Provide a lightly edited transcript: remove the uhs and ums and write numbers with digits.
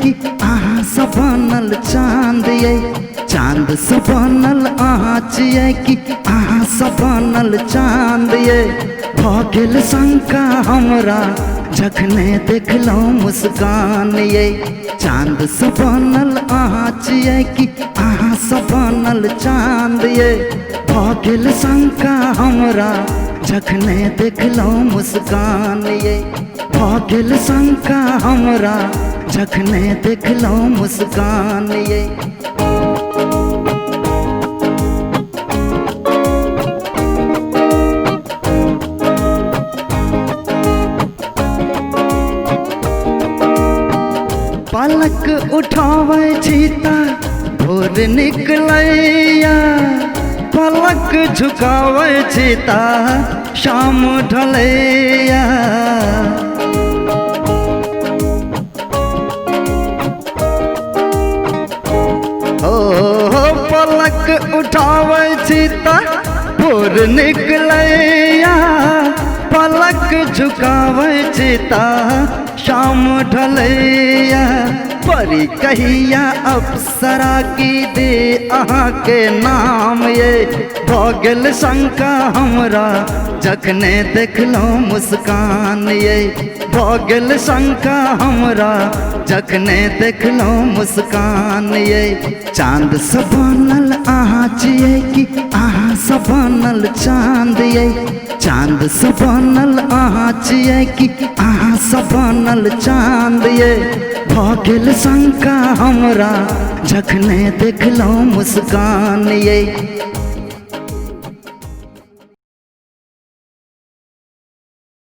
कि अहाँ से बनल चाँद ये, चाँद से बनल अहाँ छियै कि अहाँ से बनल चाँद ये। भऽ गेल शंका हमरा जखने देखलहुँ मुस्कान ये, चाँद से बनल अहाँ छियै कि अहाँ से बनल चाँद ये। भऽ गेल शंका हमरा जखने देखलहुँ मुस्कान ये, भऽ गेल शंका हमरा जखने देखलहुँ मुस्कान ये। पलक उठाबै छी तऽ भोर निकलैया, पलक झुकाबै छी तऽ शाम ढलैया। ओ पलक उठाबै छी तऽ भोर निकलैया, पलक झुकाबै छी तऽ शाम ढलैया। परी कहिया अप्सरा की दे अहाँ के नाम ये। भऽ गेल शंका हमरा जखने देखलहुँ मुस्कान ये, भऽ गेल शंका हमरा जखने देखलहुँ मुस्कान ये। चाँद से बनल अहाँ छियै कि अहाँ से बनल चाँद ये, चाँद से बनल अहाँ छियै कि अहाँ से बनल चाँद ये। भऽ गेल शंका हमरा जखने देखलहुँ मुस्कान ये।